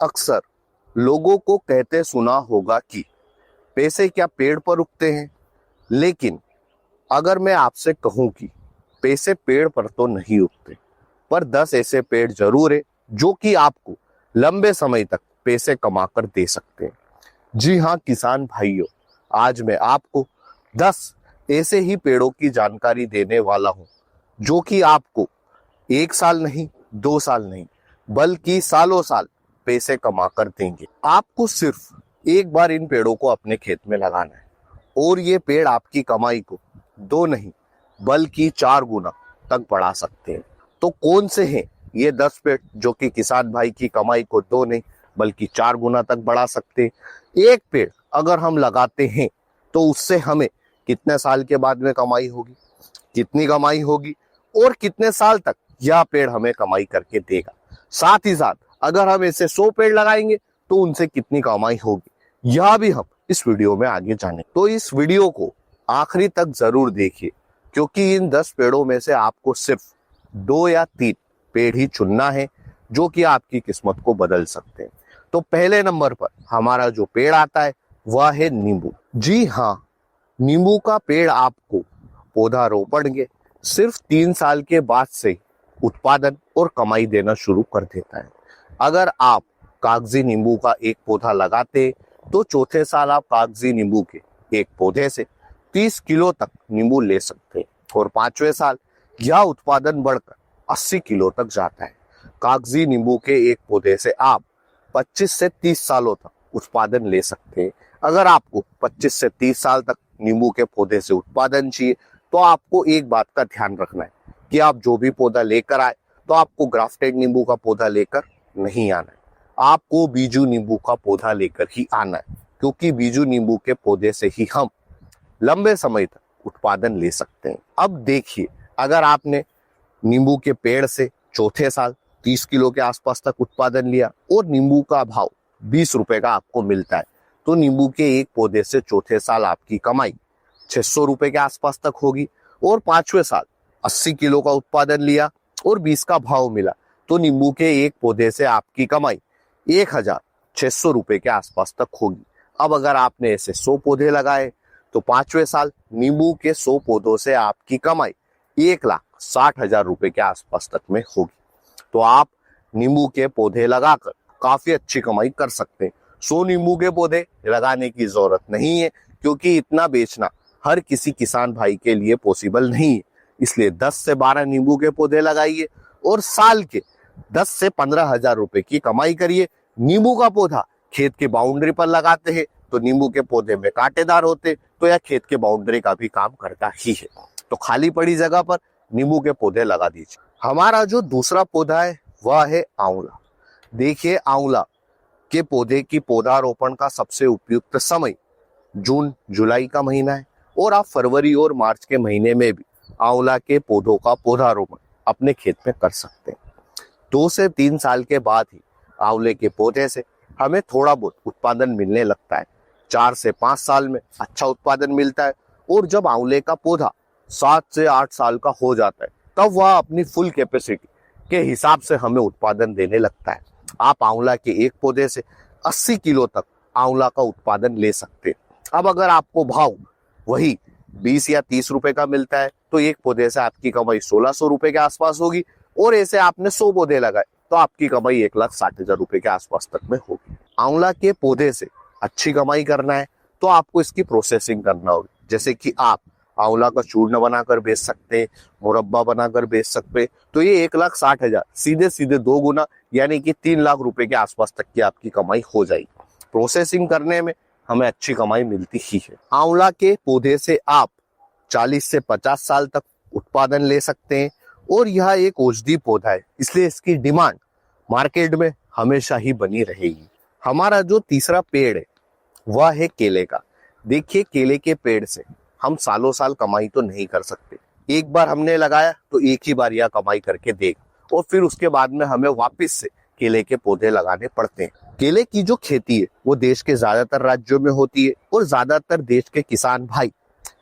अक्सर लोगों को कहते सुना होगा कि पैसे क्या पेड़ पर उगते हैं। लेकिन अगर मैं आपसे कहूं कि पैसे पेड़ पर तो नहीं उगते, पर 10 ऐसे पेड़ जरूर है जो कि आपको लंबे समय तक पैसे कमाकर दे सकते हैं। जी हाँ किसान भाइयों, आज मैं आपको 10 ऐसे ही पेड़ों की जानकारी देने वाला हूं जो कि आपको 1 साल नहीं, 2 साल नहीं, बल्कि सालों साल पैसे कमा कर देंगे। आपको सिर्फ एक बार इन पेड़ों को अपने खेत में लगाना है और ये पेड़ आपकी कमाई को 2 नहीं बल्कि 4 गुना तक बढ़ा सकते हैं। तो कौन से हैं ये 10 पेड़ जो कि किसान भाई की कमाई को 2 नहीं बल्कि 4 गुना तक बढ़ा सकते हैं। एक पेड़ अगर हम लगाते हैं तो उससे हमें कितने साल के बाद में कमाई होगी, कितनी कमाई होगी और कितने साल तक यह पेड़ हमें कमाई करके देगा। साथ ही साथ अगर हम ऐसे 100 पेड़ लगाएंगे तो उनसे कितनी कमाई होगी, यह भी हम इस वीडियो में आगे जानें। तो इस वीडियो को आखिरी तक जरूर देखिए, क्योंकि इन 10 पेड़ों में से आपको सिर्फ 2 या 3 पेड़ ही चुनना है जो कि आपकी किस्मत को बदल सकते हैं। तो पहले नंबर पर हमारा जो पेड़ आता है वह है नींबू। जी हाँ, नींबू का पेड़ आपको पौधा रोपण के सिर्फ 3 साल के बाद से उत्पादन और कमाई देना शुरू कर देता है। अगर आप कागजी नींबू का एक पौधा लगाते तो चौथे साल आप कागजी नींबू के एक पौधे से 30 किलो तक नींबू ले सकते हैं और 5वें साल यह उत्पादन बढ़कर 80 किलो तक जाता है। कागजी नींबू के एक पौधे से आप 25 से 30 सालों तक उत्पादन ले सकते हैं। अगर आपको 25 से 30 साल तक नींबू के पौधे से उत्पादन चाहिए तो आपको एक बात का ध्यान रखना है कि आप जो भी पौधा लेकर आए तो आपको ग्राफ्टेड नींबू का पौधा लेकर नहीं आना है, आपको बीजू नींबू का पौधा लेकर ही आना है, क्योंकि बीजू नींबू के पौधे से ही हम लंबे समय तक उत्पादन ले सकते हैं। अब देखिए, अगर आपने नींबू के पेड़ से चौथे साल 30 किलो के आसपास तक उत्पादन लिया और नींबू का भाव 20 रुपए का आपको मिलता है, तो नींबू के एक पौधे से चौथे साल आपकी कमाई 600 रुपए के आसपास तक होगी और 5वें साल 80 किलो का उत्पादन लिया और 20 का भाव मिला, तो नींबू के एक पौधे से आपकी कमाई 1600 रुपए के आसपास तक होगी। अब अगर आपने ऐसे 100 पौधे लगाए तो 5वें साल नींबू के 100 पौधों से आपकी कमाई 1,60,000 रुपए के आसपास तक में होगी। तो आप नींबू के पौधे लगाकर काफी अच्छी कमाई कर सकते हैं। 100 नींबू के पौधे लगाने की जरूरत नहीं है, क्योंकि इतना बेचना हर किसी किसान भाई के लिए पॉसिबल नहीं है। इसलिए 10 से 12 नींबू के पौधे लगाइए और साल के 10 से 15,000 रुपए की कमाई करिए। नींबू का पौधा खेत के बाउंड्री पर लगाते हैं तो नींबू के पौधे में कांटेदार होते, तो यह खेत के बाउंड्री का भी काम करता ही है। तो खाली पड़ी जगह पर नींबू के पौधे लगा दीजिए। हमारा जो दूसरा पौधा है वह है आंवला। देखिए, आंवला के पौधे की पौधारोपण का सबसे उपयुक्त समय जून जुलाई का महीना है और आप फरवरी और मार्च के महीने में भी आंवला के पौधों का पौधारोपण अपने खेत में कर सकते हैं। 2 से 3 साल के बाद ही आंवले के पौधे से हमें थोड़ा बहुत उत्पादन मिलने लगता है। 4 से 5 साल में अच्छा उत्पादन मिलता है और जब आंवले का पौधा 7 से 8 साल का हो जाता है तब वह अपनी फुल कैपेसिटी के हिसाब से हमें उत्पादन देने लगता है। आप आंवला के एक पौधे से 80 किलो तक आंवला का उत्पादन ले सकते हैं। अब अगर आपको भाव वही 20 या 30 रुपए का मिलता है तो एक पौधे से आपकी कमाई 1600 रुपए के आसपास होगी और ऐसे आपने 100 पौधे लगाए तो आपकी कमाई 1,60,000 रुपए के आसपास तक में होगी। आंवला के पौधे से अच्छी कमाई करना है तो आपको इसकी प्रोसेसिंग करना होगी, जैसे कि आप आंवला का चूर्ण बनाकर बेच सकते हैं, मुरब्बा बनाकर बेच सकते हैं। तो ये 1,60,000 सीधे सीधे 2 गुना यानी कि 3 लाख रुपए के आसपास तक की आपकी कमाई हो जाएगी। प्रोसेसिंग करने में हमें अच्छी कमाई मिलती ही है। आंवला के पौधे से आप 40 से 50 साल तक उत्पादन ले सकते हैं और यह एक औषधि पौधा है, इसलिए इसकी डिमांड मार्केट में हमेशा ही बनी रहेगी। हमारा जो तीसरा पेड़ है वह है केले का। देखिए, केले के पेड़ से हम सालों साल कमाई तो नहीं कर सकते। एक बार हमने लगाया तो एक ही बार यह कमाई करके देगा और फिर उसके बाद में हमें वापस से केले के पौधे लगाने पड़ते हैं। केले की जो खेती है वो देश के ज्यादातर राज्यों में होती है और ज्यादातर देश के किसान भाई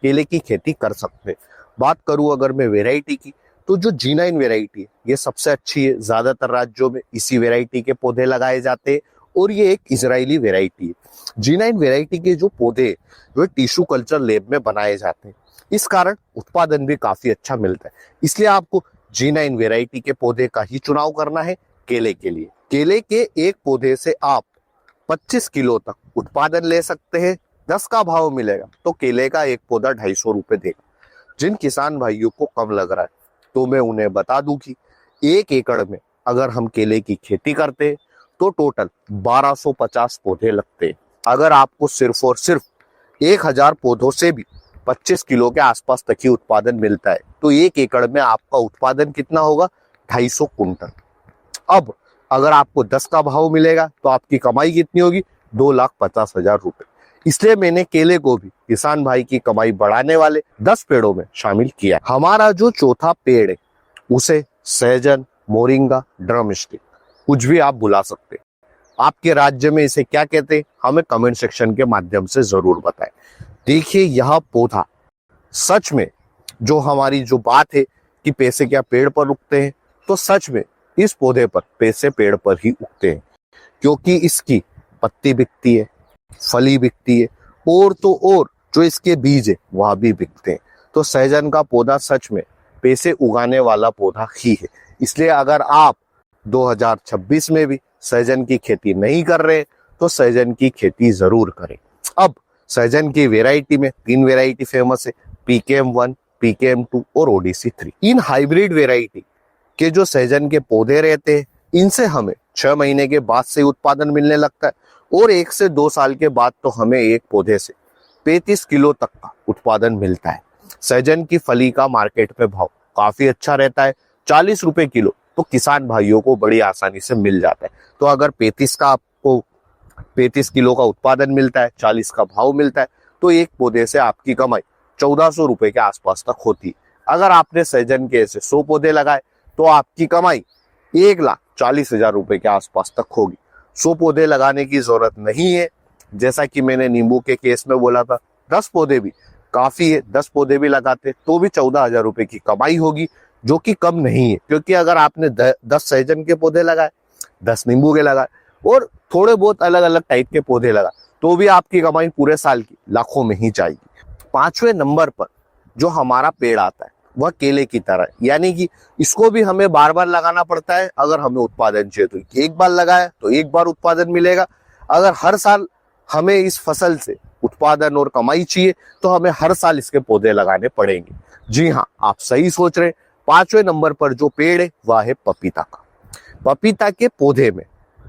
केले की खेती कर सकते हैं। बात करूं अगर मैं वेराइटी की, तो जो G9 वेराइटी है ये सबसे अच्छी है। ज्यादातर राज्यों में इसी वेराइटी के पौधे लगाए जाते हैं और ये एक इजरायली वेराइटी है। G9 वेराइटी के जो पौधे वो टिश्यू कल्चर लैब में बनाए जाते हैं, इस कारण उत्पादन भी काफी अच्छा मिलता है। इसलिए आपको G9 वेराइटी के पौधे का ही चुनाव करना है केले के लिए। केले के एक पौधे से आप 25 किलो तक उत्पादन ले सकते हैं। 10 का भाव मिलेगा तो केले का एक पौधा 250 रुपए देगा। जिन किसान भाइयों को कम लग रहा है तो मैं उन्हें बता दूं कि 1 एकड़ में अगर हम केले की खेती करते हैं तो टोटल 1250 पौधे लगते हैं। अगर आपको सिर्फ और सिर्फ 1000 पौधों से भी 25 किलो के आसपास तक ही उत्पादन मिलता है तो 1 एकड़ में आपका उत्पादन कितना होगा? 250 कुंटल। अब अगर आपको 10 का भाव मिलेगा तो आपकी कमाई कितनी होगी? 2,50,000 रुपए। इसलिए मैंने केले को भी किसान भाई की कमाई बढ़ाने वाले 10 पेड़ों में शामिल किया। हमारा जो चौथा पेड़ है उसे सहजन, मोरिंगा, ड्रमस्टिक, कुछ भी आप बुला सकते हैं। आपके राज्य में इसे क्या कहते हैं हमें कमेंट सेक्शन के माध्यम से जरूर बताएं। देखिए यह पौधा सच में जो हमारी जो बात है कि पैसे क्या पेड़ पर उगते हैं, तो सच में इस पौधे पर पैसे पेड़ पर ही उगते हैं, क्योंकि इसकी पत्ती बिकती है, फली बिकती है और तो और जो इसके बीज है वह भी बिकते हैं। तो सहजन का पौधा सच में पैसे उगाने वाला पौधा ही है। इसलिए अगर आप 2026 में भी सहजन की खेती नहीं कर रहे तो सहजन की खेती जरूर करें। अब सहजन की वेराइटी में 3 वेराइटी फेमस है, PKM1, PKM2 और ODC3। इन हाइब्रिड वेराइटी के जो सहजन के पौधे रहते हैं इनसे हमें 6 महीने के बाद से उत्पादन मिलने लगता है और 1 से 2 साल के बाद तो हमें एक पौधे से 35 किलो तक का उत्पादन मिलता है। सहजन की फली का मार्केट में भाव काफी अच्छा रहता है, 40 रुपए किलो तो किसान भाइयों को बड़ी आसानी से मिल जाता है। तो अगर 35 किलो का उत्पादन मिलता है, 40 का भाव मिलता है तो एक पौधे से आपकी कमाई 1400 रुपए के आसपास तक होती है। अगर आपने सहजन के ऐसे 100 पौधे लगाए तो आपकी कमाई 1,40,000 रुपए के आसपास तक होगी। 100 पौधे लगाने की जरूरत नहीं है, जैसा कि मैंने नींबू के केस में बोला था, 10 पौधे भी काफी है। 10 पौधे भी लगाते तो भी 14,000 रुपए की कमाई होगी, जो कि कम नहीं है। क्योंकि अगर आपने 10 सहजन के पौधे लगाए, 10 नींबू के लगाए और थोड़े बहुत अलग अलग टाइप के पौधे लगाए तो भी आपकी कमाई पूरे साल की लाखों में ही जाएगी। 5वें नंबर पर जो हमारा पेड़ आता है वह केले की तरह, यानी कि इसको भी हमें बार बार लगाना पड़ता है। अगर हमें उत्पादन चाहिए तो एक बार लगाए तो एक बार उत्पादन मिलेगा। अगर हर साल हमें इस फसल से उत्पादन और कमाई चाहिए तो हमें हर साल इसके पौधे लगाने पड़ेंगे। जी हाँ, आप सही सोच रहे हैं। 5वें नंबर पर जो पेड़ है वह है पपीता का। पपीता के पौधे में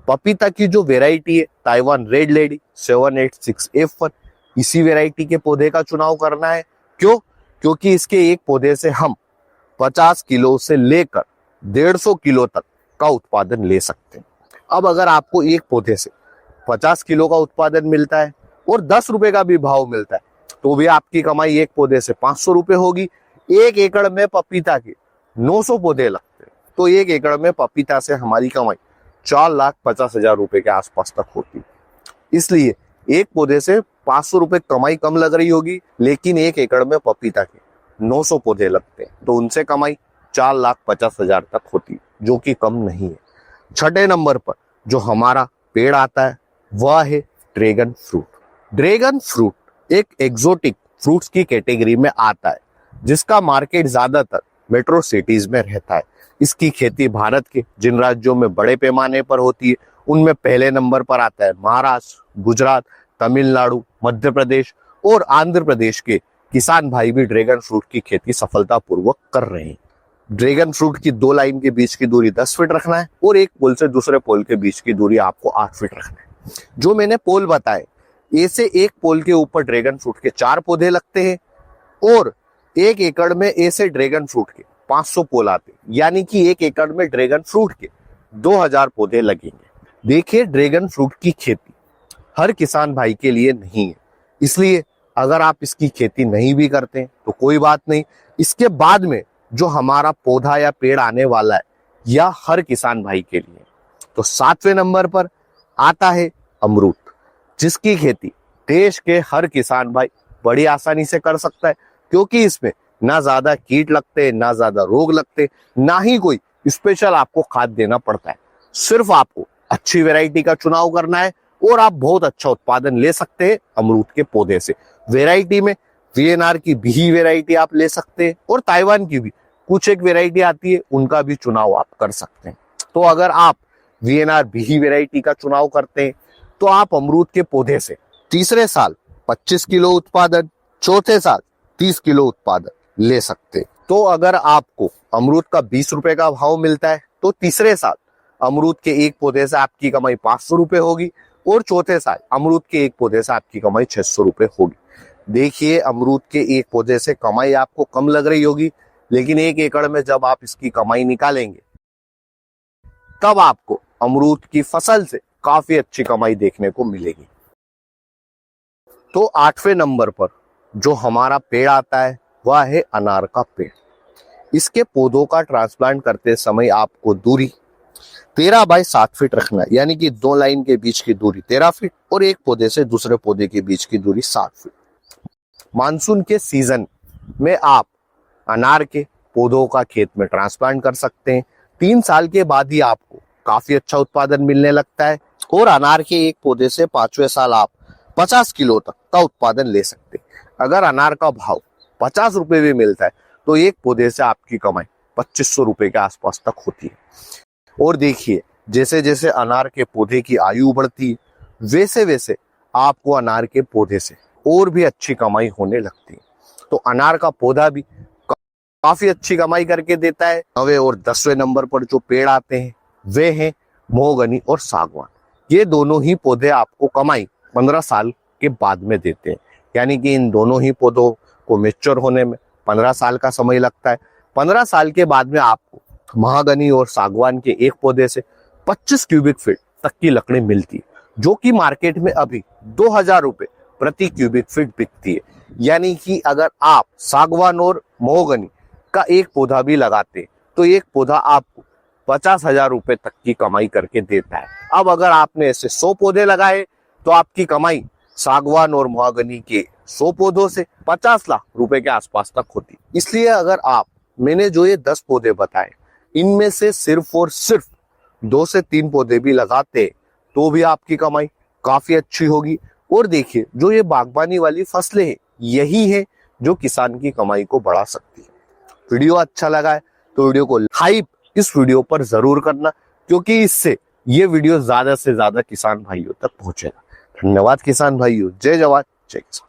पपीता की जो वेराइटी है ताइवान रेड लेडी 786F1, इसी वेराइटी के पौधे का चुनाव करना है। क्यों? क्योंकि इसके एक पौधे से हम 50 किलो से लेकर 150 किलो तक का उत्पादन ले सकते हैं। अब अगर आपको एक पौधे से 50 किलो का उत्पादन मिलता है और 10 रुपए का भी भाव मिलता है तो भी आपकी कमाई एक पौधे से 500 रुपए होगी। 1 एकड़ में पपीता के 900 पौधे लगते हैं तो 1 एकड़ में पपीता से हमारी कमाई 4,50,000 रुपए के आसपास तक होती है। इसलिए एक पौधे से 500 रुपए कमाई कम लग रही होगी, लेकिन 1 एकड़ में पपीता के 900 पौधे लगते हैं तो उनसे कमाई 4,50,000 तक होती है, जो कि कम नहीं है। 6ठे नंबर पर जो हमारा पेड़ आता है वह है ड्रैगन फ्रूट। ड्रैगन फ्रूट एक एक्सोटिक फ्रूट्स की कैटेगरी में आता है, जिसका मार्केट ज्यादातर मेट्रो सिटीज में रहता है। इसकी खेती भारत के जिन राज्यों में बड़े पैमाने पर होती है उनमें पहले नंबर पर आता है महाराष्ट्र, गुजरात, तमिलनाडु, मध्य प्रदेश और आंध्र प्रदेश के किसान भाई भी ड्रैगन फ्रूट की खेती सफलतापूर्वक कर रहे हैं। ड्रैगन फ्रूट की 2 लाइन के बीच की दूरी 10 फीट रखना है और एक पोल से दूसरे पोल के बीच की दूरी आपको 8 फीट रखना है। जो मैंने पोल बताए, ऐसे एक पोल के ऊपर ड्रैगन फ्रूट के 4 पौधे लगते हैं और 1 एकड़ में ऐसे ड्रैगन फ्रूट के 500 पोल आते हैं, यानी कि 1 एकड़ में ड्रैगन फ्रूट के 2000 पौधे लगेंगे। देखिए, ड्रैगन फ्रूट की खेती हर किसान भाई के लिए नहीं है, इसलिए अगर आप इसकी खेती नहीं भी करते तो कोई बात नहीं। इसके बाद में जो हमारा पौधा या पेड़ आने वाला है यह हर किसान भाई के लिए। तो 7वें नंबर पर आता है अमरूद, जिसकी खेती देश के हर किसान भाई बड़ी आसानी से कर सकता है, क्योंकि इसमें ना ज्यादा कीट लगते, ना ज्यादा रोग लगते, ना ही कोई स्पेशल आपको खाद देना पड़ता है। सिर्फ आपको अच्छी वैरायटी का चुनाव करना है और आप बहुत अच्छा उत्पादन ले सकते हैं अमरूद के पौधे से। वैरायटी में वीएनआर की भी वैरायटी आप ले सकते हैं और ताइवान की भी कुछ एक वैरायटी आती है, उनका भी चुनाव आप कर सकते हैं। तो अगर आप वीएनआर भी वैरायटी का चुनाव करते हैं तो आप अमरूद के पौधे से तीसरे साल 25 किलो उत्पादन, चौथे साल 30 किलो उत्पादन ले सकते हैं। तो अगर आपको अमरूद का 20 रुपए का भाव मिलता है तो तीसरे साल अमरूद के एक पौधे से आपकी कमाई 500 रुपए होगी और चौथे साल अमरूद के एक पौधे से आपकी कमाई 600 रुपए होगी। देखिए, अमरूद के एक पौधे से कमाई आपको कम लग रही होगी, लेकिन 1 एकड़ में जब आप इसकी कमाई निकालेंगे तब आपको अमरूद की फसल से काफी अच्छी कमाई देखने को मिलेगी। तो 8वें नंबर पर जो हमारा पेड़ आता है वह है अनार का पेड़। इसके पौधों का ट्रांसप्लांट करते समय आपको दूरी 13 बाय 7 फीट रखना है, यानी कि 2 लाइन के बीच की दूरी 13 फीट और एक पौधे से दूसरे पौधे के बीच की दूरी 7 फीट। मानसून के सीजन में आप अनार के पौधों का खेत में ट्रांसप्लांट कर सकते हैं। 3 साल के बाद ही आपको काफी अच्छा उत्पादन मिलने लगता है और अनार के एक पौधे से 5वें साल आप 50 किलो तक का उत्पादन ले सकते हैं। अगर अनार का भाव 50 रुपए भी मिलता है तो एक पौधे से आपकी कमाई 2500 रुपए के आसपास तक होती है। और देखिए, जैसे जैसे अनार के पौधे की आयु बढ़ती है वैसे वैसे आपको अनार के पौधे से और भी अच्छी कमाई होने लगती है। तो अनार का पौधा भी काफी अच्छी कमाई करके देता है। 9वें और 10वें नंबर पर जो पेड़ आते हैं वे हैं महोगनी और सागवान। ये दोनों ही पौधे आपको कमाई 15 साल के बाद में देते हैं, यानी कि इन दोनों ही पौधों को मैच्योर होने में 15 साल का समय लगता है। 15 साल के बाद में आपको महागनी और सागवान के एक पौधे से 25 क्यूबिक फीट तक की लकड़ी मिलती है, जो कि मार्केट में अभी 2000 रुपए प्रति क्यूबिक फीट बिकती है। यानी कि अगर आप सागवान और महोगनी का एक पौधा भी लगाते तो एक पौधा आपको 50,000 रुपए तक की कमाई करके देता है। अब अगर आपने ऐसे 100 पौधे लगाए तो आपकी कमाई सागवान और महोगनी के 100 पौधों से 50 लाख रुपए के आसपास तक होती। इसलिए अगर आप मैंने जो ये 10 पौधे बताए इनमें से सिर्फ और सिर्फ 2 से 3 पौधे भी लगाते तो भी आपकी कमाई काफी अच्छी होगी। और देखिए, जो ये बागबानी वाली फसलें हैं यही है जो किसान की कमाई को बढ़ा सकती है। वीडियो अच्छा लगा है तो वीडियो को हाइप इस वीडियो पर जरूर करना, क्योंकि इससे ये वीडियो ज्यादा से ज्यादा किसान भाइयों तक पहुंचेगा। धन्यवाद किसान भाइयों। जय जवान जय किसान।